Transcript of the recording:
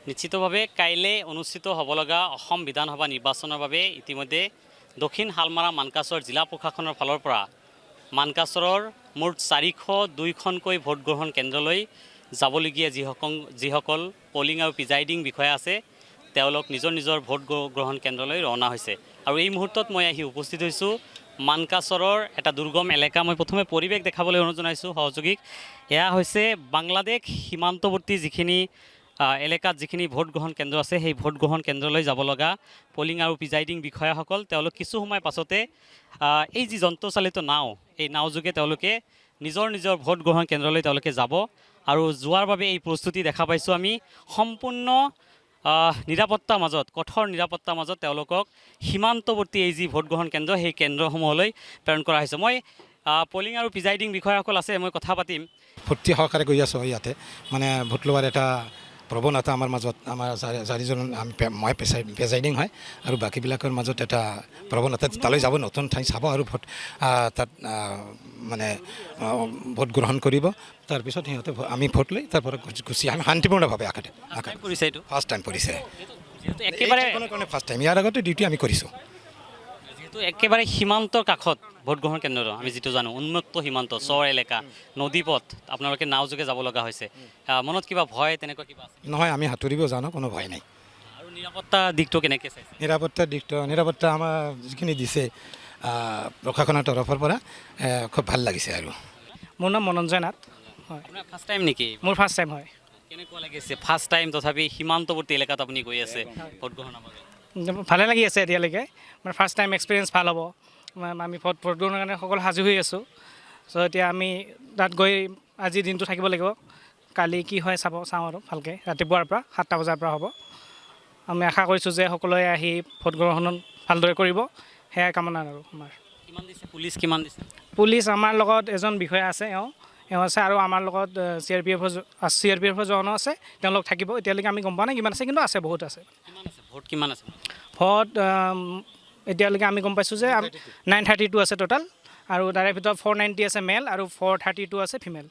নিশ্চিতভাৱে কাইলৈ অনুষ্ঠিত হ'ব লগা অসম বিধানসভা নিৰ্বাচনৰ বাবে ইতিমধ্যে দক্ষিণ শালমাৰা মানকাছৰ জিলা প্ৰশাসনৰ ফালৰ পৰা মানকাছৰৰ মুঠ 402খনকৈ ভোটগ্ৰহণ কেন্দ্ৰলৈ যাবলগীয়া যিসকল পলিং আৰু প্ৰিজাইডিং বিষয়া আছে তেওঁলোক নিজৰ নিজৰ ভোট গ্ৰহণ কেন্দ্ৰলৈ ৰাওনা হৈছে। আৰু এই মুহূৰ্তত মই আহি উপস্থিত হৈছোঁ মানকাছৰৰ এটা দুৰ্গম এলেকা। মই প্ৰথমে পৰিৱেশ দেখাবলৈ অনুৰোধ জনাইছোঁ সহযোগীক। এয়া হৈছে বাংলাদেশ সীমান্তৱৰ্তী যিখিনি এলেকাত যিখিনি ভোট গ্ৰহণ কেন্দ্ৰ আছে সেই ভোট গ্ৰহণ কেন্দ্ৰলৈ যাব লগা পলিং আৰু প্ৰিজাইডিং বিষয়াসকল তেওঁলোক কিছু সময় পাছতে এই যি যন্ত্ৰচালিত নাও এই নাওযোগে তেওঁলোকে নিজৰ নিজৰ ভোট গ্ৰহণ কেন্দ্ৰলৈ তেওঁলোকে যাব আৰু যোৱাৰ বাবে এই প্ৰস্তুতি দেখা পাইছোঁ আমি। সম্পূৰ্ণ নিৰাপত্তাৰ মাজত কঠোৰ নিৰাপত্তাৰ মাজত তেওঁলোকক সীমান্তৱৰ্তী এই যি ভোট গ্ৰহণ কেন্দ্ৰ সেই কেন্দ্ৰসমূহলৈ প্ৰেৰণ কৰা হৈছে। মই পলিং আৰু প্ৰিজাইডিং বিষয়াসকল আছে, মই কথা পাতিম। ফূৰ্তি সহকাৰে গৈ আছোঁ ইয়াতে, মানে ভোট লোৱাৰ এটা প্ৰৱণতা আমাৰ মাজত, আমাৰ চাৰিজন মই প্ৰিজাইডিং হয় আৰু বাকীবিলাকৰ মাজত এটা প্ৰৱণতা তালৈ যাব, নতুন ঠাই চাব আৰু ভোট তাত মানে ভোট গ্ৰহণ কৰিব। তাৰপিছত সিহঁতে আমি ভোট লৈ তাৰপৰা গুচি আমি শান্তিপূৰ্ণভাৱে কৰিছে। এইটো ফাৰ্ষ্ট টাইম কৰিছে, একেবাৰে ফাৰ্ষ্ট টাইম। ইয়াৰ আগতে ডিউটি আমি কৰিছোঁ। যিহেতু একেবাৰে সীমান্তৰ কাষত ভোটগ্ৰহণ কেন্দ্ৰ, আমি যিটো জানো উন্মুক্ত সীমান্ত, চৰ এলেকা, নদীপথ, আপোনালোকে নাওযোগে যাব লগা হৈছে। মনত কিবা ভয় তেনেকুৱা কিবা আছে? নহয়, আমি সাঁতুৰিব জানো, কোনো ভয় নাই। আৰু নিৰাপত্তা দিশটো কেনেকৈ চাইছে? নিৰাপত্তা আমাৰ যিখিনি দিছে প্ৰশাসনৰ তৰফৰ পৰা খুব ভাল লাগিছে। আৰু মোৰ নাম মনঞ্জয় নাথ। হয়, আপোনাৰ ফাৰ্ষ্ট টাইম নেকি? মোৰ ফাৰ্ষ্ট টাইম হয়। কেনেকুৱা লাগিছে ফাৰ্ষ্ট টাইম, তথাপি সীমান্তৱৰ্তী এলেকাত আপুনি গৈ আছে ভোটগ্ৰহণৰ বাবে? ভালে লাগি আছে এতিয়ালৈকে। মানে ফাৰ্ষ্ট টাইম এক্সপিৰিয়েঞ্চ ভাল হ'ব। আমি ভোট গ্ৰহণৰ কাৰণে সকলো সাজু হৈ আছোঁ। চ' এতিয়া আমি তাত গৈ আজিৰ দিনটো থাকিব লাগিব। কালি কি হয় চাওঁ আৰু ভালকৈ। ৰাতিপুৱাৰ পৰা 7টা বজাৰ পৰা হ'ব। আমি আশা কৰিছোঁ যে সকলোৱে আহি ভোট গ্ৰহণ ভালদৰে কৰিব, সেয়াই কামনা আৰু আমাৰ। কিমান দিছে পুলিচ, কিমান দিছে? পুলিচ আমাৰ লগত এজন বিষয়া আছে, এওঁ আছে, আৰু আমাৰ লগত CRPFৰ জনো আছে, তেওঁলোক থাকিব। এতিয়ালৈকে আমি গম পোৱা নাই কিমান আছে, কিন্তু আছে, বহুত আছে। কিমান আছে ভোট, কিমান আছে ভোট? এতিয়ালৈকে আমি গম পাইছোঁ যে 932 আছে টোটাল, আৰু তাৰে ভিতৰত 490 আছে মেল আৰু 432 আছে ফিমেল।